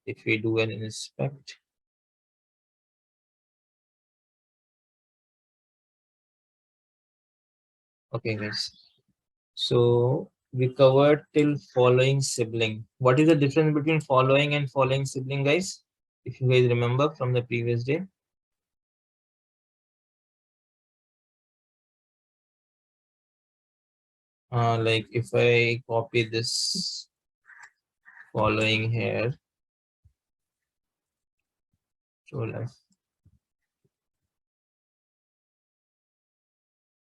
If we do an inspect, okay guys, so we covered till following sibling. What is the difference between following and following sibling, guys? If you guys remember from the previous day. Like if I copy this following here,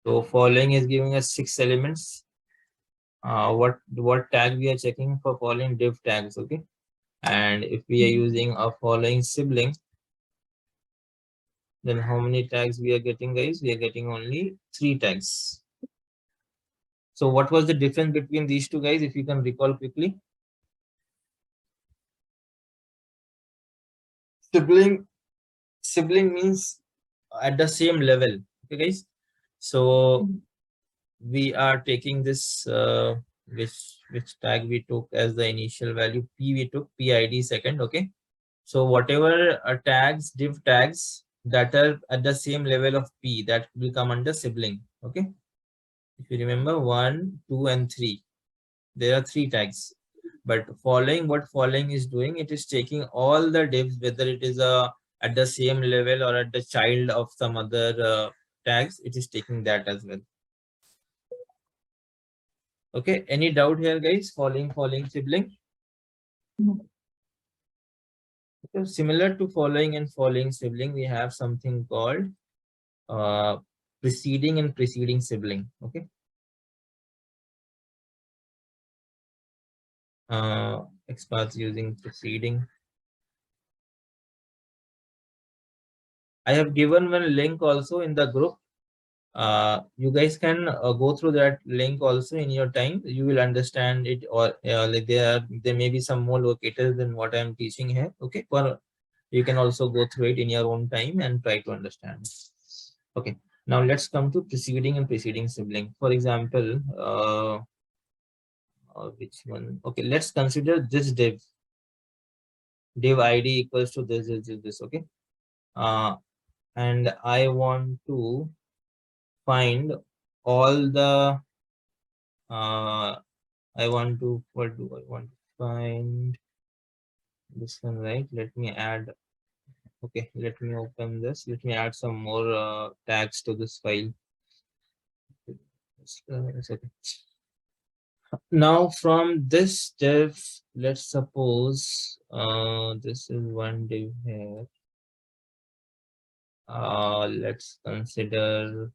so following is giving us 6 elements. What tag we are checking for following? Div tags, okay. And if we are using a following sibling, then how many tags we are getting, guys? We are getting only 3 tags. So what was the difference between these two, guys, if you can recall quickly? Sibling means at the same level, okay guys. So we are taking this which tag we took as the initial value, p, we took PID second, okay. So whatever tags, div tags that are at the same level of p, that will come under sibling, okay. If you remember 1, 2 and 3, there are 3 tags. But following, what following is doing, it is taking all the divs, whether it is at the same level or at the child of some other tags, it is taking that as well. Okay, any doubt here, guys? Following sibling. Okay, similar to following and following sibling, we have something called preceding and preceding sibling. Okay. Xpaths using preceding. I have given one link also in the group. You guys can go through that link also in your time. You will understand it, or like there may be some more locators than what I am teaching here. Okay, but you can also go through it in your own time and try to understand. Okay, now let's come to preceding and preceding sibling. For example, which one? Okay, let's consider this div ID equals to this. Okay, and I want to find all the what do I want to find? This one, right? Let me add. Okay, let me open this. Let me add some more tags to this file. It's okay. Now from this div, let's suppose this is one div here. Let's consider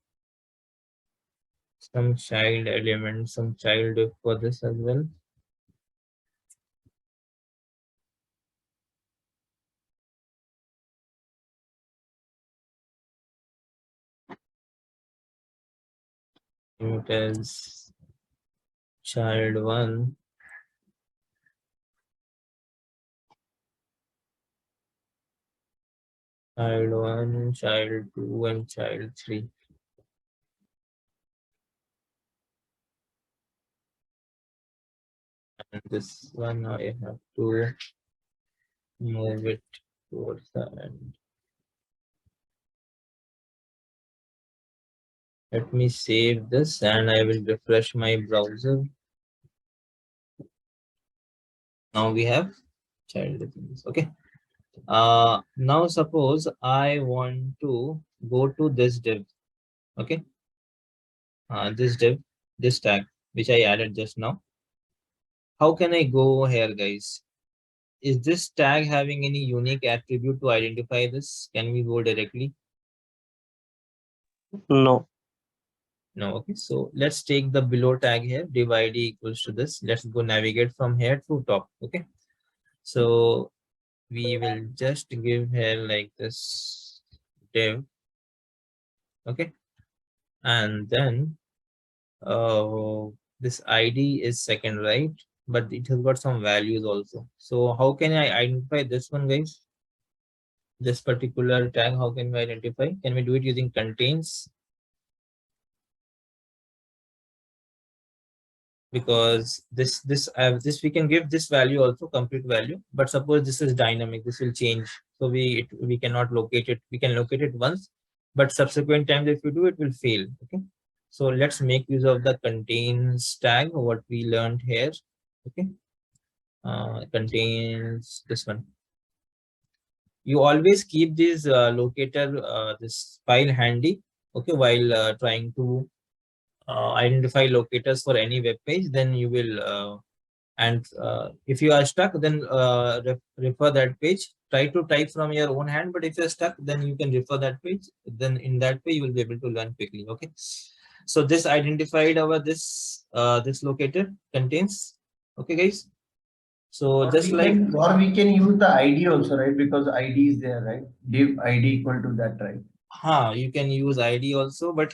some child element, some child div for this as well. It is child 1, child 1, child 2, and child 3. And this one I have to move it towards the end. Let me save this and I will refresh my browser. Now we have child definitions. Okay. Now suppose I want to go to this div. Okay. This div, this tag, which I added just now. How can I go here, guys? Is this tag having any unique attribute to identify this? Can we go directly? No. No. Okay. So let's take the below tag here. Div ID equals to this. Let's go navigate from here to top. Okay. So we will just give here like this div. Okay. And then this ID is second, right? But it has got some values also. So how can I identify this one, guys? This particular tag, how can we identify? Can we do it using contains? because this we can give this value also, complete value, but suppose this is dynamic, this will change, so we cannot locate it. We can locate it once, but subsequent times if we do, it will fail. Okay, so let's make use of the contains tag, what we learned here. Okay, contains this one. You always keep this locator, this file handy, okay, while trying to identify locators for any web page. Then you will and if you are stuck, then refer that page. Try to type from your own hand, but if you're stuck, then you can refer that page. Then in that way you will be able to learn quickly. Okay, so this identified our this locator contains. Okay guys, so just like we can use the ID also, right? Because ID is there, right? Div ID equal to that, right? you can use ID also, but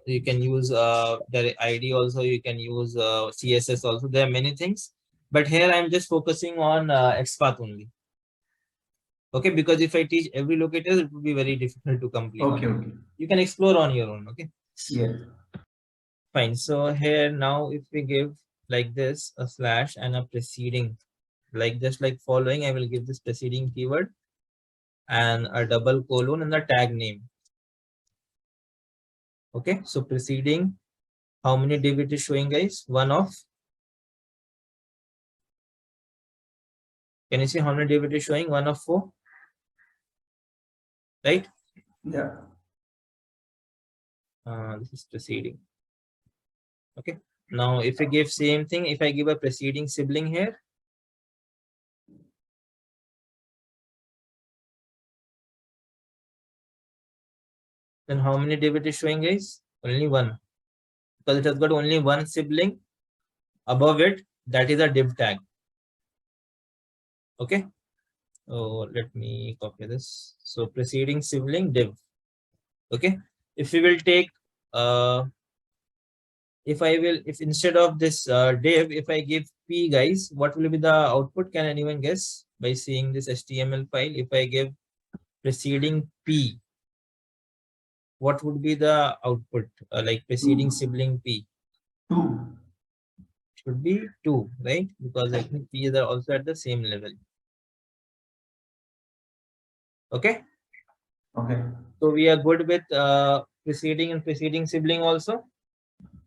you can use the ID also, you can use CSS also. There are many things, but here I'm just focusing on XPath only. Okay, because if I teach every locator, it would be very difficult to complete. Okay, okay. You can explore on your own. Okay, Yes. fine. So here now, if we give like this a slash and a preceding, like just like following, I will give this preceding keyword and a double colon and the tag name. Okay, so preceding, how many div it is showing, guys? One of. Can you see how many div it is showing? One of 4, right? Yeah. This is preceding. Okay. Now, if we give same thing, if I give a preceding sibling here, then how many div it is showing, guys? Only one, because it has got only one sibling above it. That is a div tag. Okay. So let me copy this. So preceding sibling div. Okay. If we will take if instead of this div, if I give p, guys, what will be the output? Can anyone guess by seeing this HTML file? If I give preceding p, what would be the output? Like preceding sibling p 2. should be 2, right? Because I think p is also at the same level. Okay. Okay. So we are good with preceding and preceding sibling also.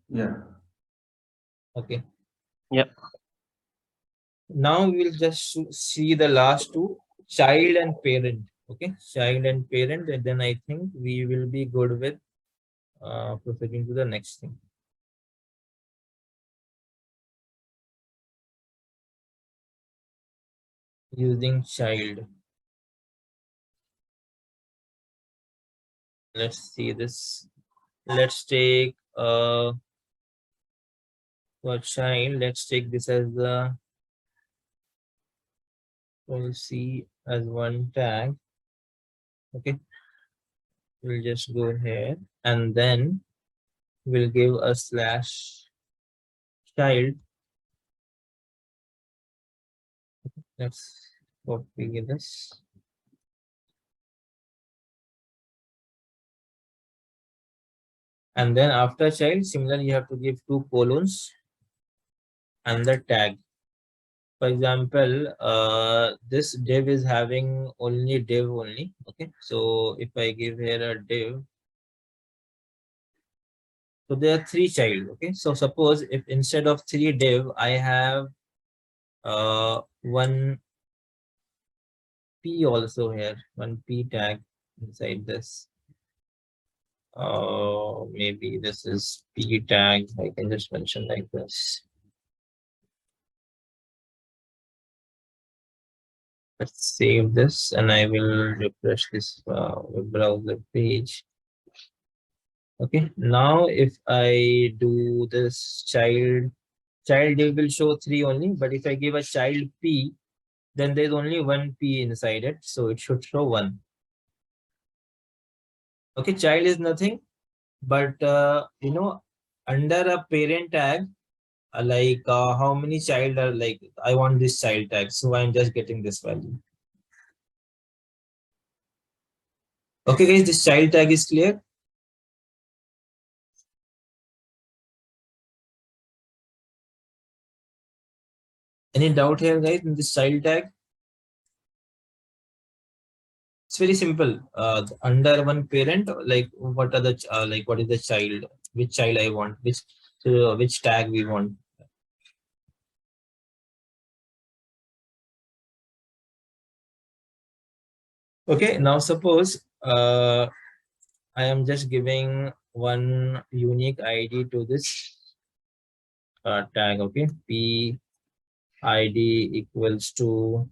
Yeah. Okay. Yep. Now we will just see the last two, child and parent. Okay, child and parent, and then I think we will be good with proceeding to the next thing. Using child. Let's see this. Let's take for child, let's take this as the, we'll see as one tag. Okay, we'll just go here and then we'll give a slash child. Let's copy this. And then after child, similarly, you have to give 2 colons and the tag. For example, this div is having only div only. Okay, so if I give here a div, so there are 3 child. Okay, so suppose if instead of 3 div, I have 1 p also here, 1 p tag inside this. Maybe this is p tag. I can just mention like this. Let's save this and I will refresh this web browser page. Okay, now if I do this child div will show 3 only, but if I give a child p, then there's only 1 p inside it, so it should show 1. Okay, child is nothing, but under a parent tag, like how many child are, like I want this child tag, so I'm just getting this value. Okay guys, this child tag is clear. Any doubt here, guys, in this child tag? It's very simple. Under one parent, like what are the like what is the child? Which child I want? Which tag we want? Okay. Now suppose I am just giving one unique ID to this tag. Okay, p id equals to,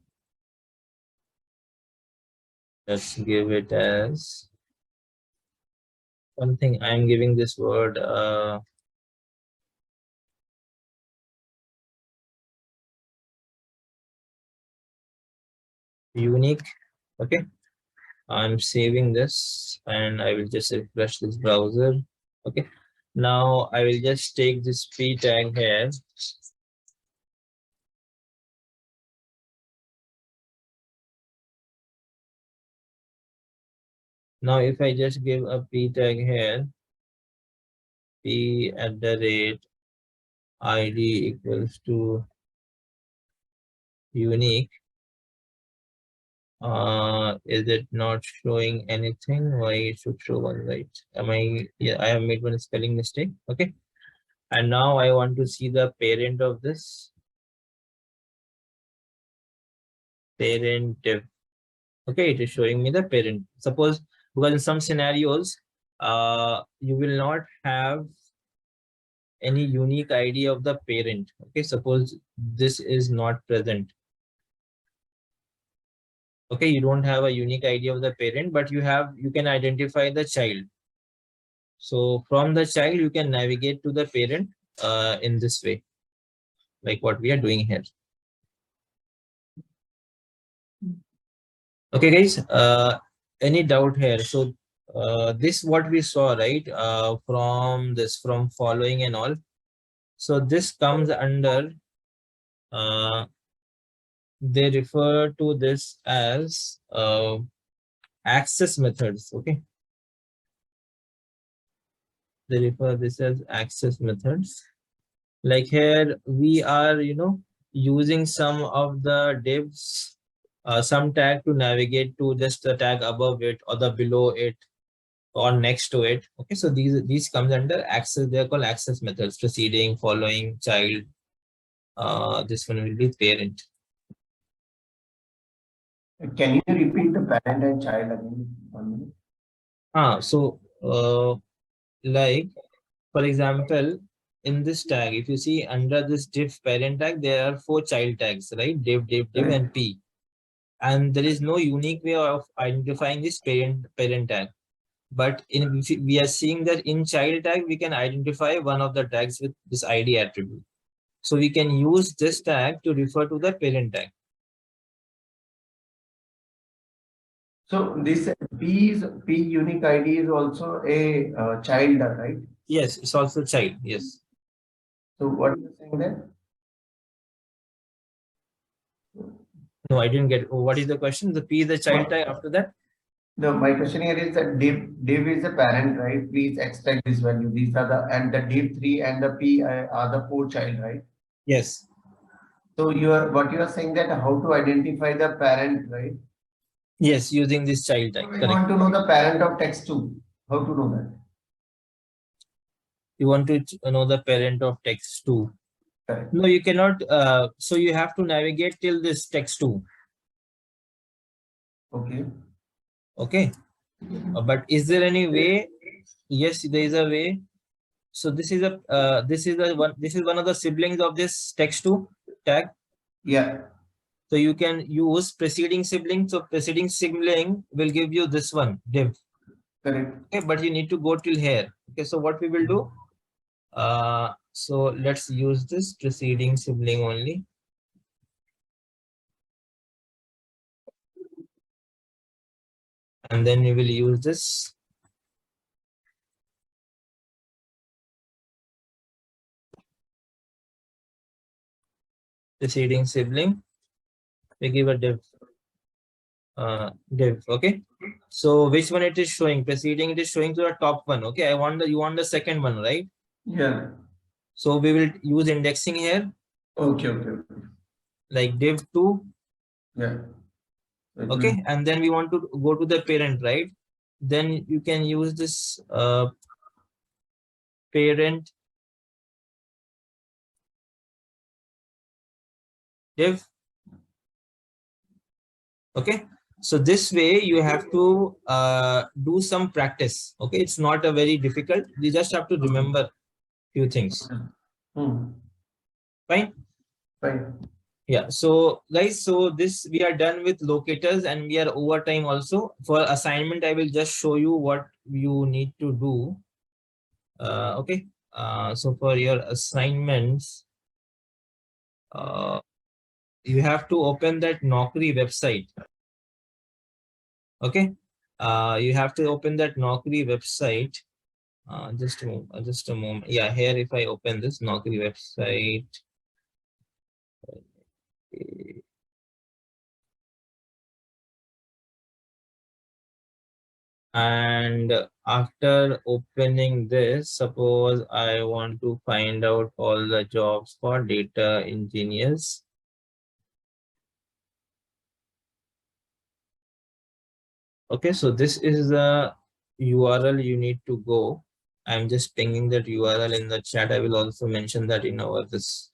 let's give it as something. I am giving this word unique. Okay, I'm saving this and I will just refresh this browser. Okay, now I will just take this p tag here. Now if I just give a p tag here, p at the rate id equals to unique, is it not showing anything? Why it should show one, right? Am I, yeah, I have made one spelling mistake. Okay, and now I want to see the parent of this parent div. Okay, it is showing me the parent. Suppose, because in some scenarios you will not have any unique ID of the parent. Okay, suppose this is not present. Okay, you don't have a unique ID of the parent, but you can identify the child. So from the child you can navigate to the parent in this way, like what we are doing here. Okay, guys, any doubt here? So this what we saw, right? From following and all. So this comes under, they refer to this as access methods. Okay, they refer this as access methods. Like here we are, using some of the divs, some tag to navigate to just the tag above it or the below it or next to it. Okay, so these comes under access. They're called access methods: preceding, following, child. This one will be parent. Can you repeat the parent and child again? 1 minute. So like for example, in this tag, if you see under this div parent tag, there are 4 child tags, right? Div, and p. And there is no unique way of identifying this parent tag. But we are seeing that in child tag, we can identify one of the tags with this ID attribute. So we can use this tag to refer to the parent tag. So this P unique ID is also a child, right? Yes, it's also child. Yes. So what are you saying there? No, I didn't get. What is the question? The P is the child tag. After that. No, my question here is that div is a parent, right? Please extract this value. These are the, and the div3 and the P are the 4 child, right? Yes. So what you are saying that how to identify the parent, right? Yes, using this child tag. I want to know the parent of text2. How to know that? You want to know the parent of text2. Correct. No, you cannot. So you have to navigate till this text2. Okay. Okay. But is there any way? Yes, there is a way. So this is one of the siblings of this text2 tag. Yeah. So you can use preceding sibling. So preceding sibling will give you this one, div. Correct. Okay, but you need to go till here. Okay, so what we will do? So let's use this preceding sibling only. And then we will use this preceding sibling. We give a div. Div. Okay. So which one it is showing? Preceding, it is showing to the top one. Okay, you want the second one, right? Yeah. So we will use indexing here. Okay. like div2. Yeah. It will. Okay, and then we want to go to the parent, right? Then you can use this parent div. Okay, so this way you have to do some practice. Okay, it's not a very difficult, you just have to remember few things. Hmm. Fine. Fine. Yeah, so guys, so this we are done with locators and we are over time also. For assignment, I will just show you what you need to do. Okay, so for your assignments, you have to open that Naukri website. Okay, you have to open that Naukri website. Just a moment. Yeah, here if I open this Naukri website, and after opening this, suppose I want to find out all the jobs for data engineers. Okay, so this is the URL you need to go. I'm just pinging that URL in the chat. I will also mention that in our this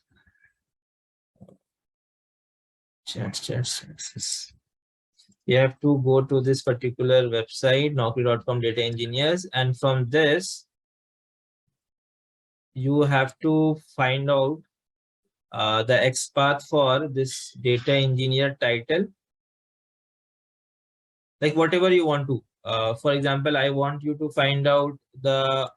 chat. You have to go to this particular website, naukri.com data engineers, and from this you have to find out the XPath for this data engineer title, like whatever you want to. For example, I want you to find out the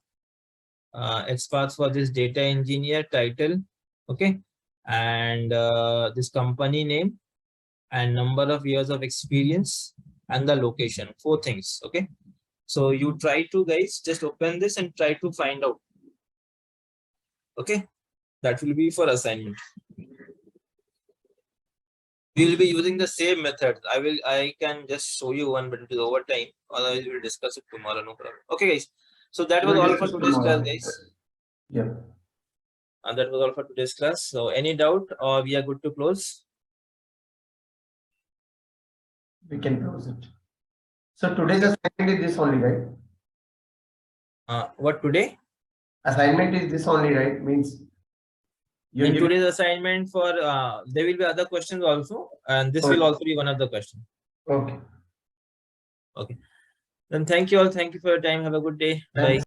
XPath for this data engineer title, okay, and this company name and number of years of experience and the location. 4 things, okay. So you try to, guys, just open this and try to find out. Okay, that will be for assignment. We will be using the same method. I can just show you one, but it is over time. Otherwise, we'll discuss it tomorrow. No problem. Okay, guys. So that was We'll all for discuss today's class, tomorrow. guys. Yeah. And that was all for today's class. So any doubt or we are good to close? We can close it. So today's assignment is this only, right? What today? Assignment is this only, right? Means you're In giving. today's assignment for there will be other questions also, and this will Okay. also be one of the questions. Okay. Okay. Then thank you all. Thank you for your time. Have a good day. Thanks. Bye.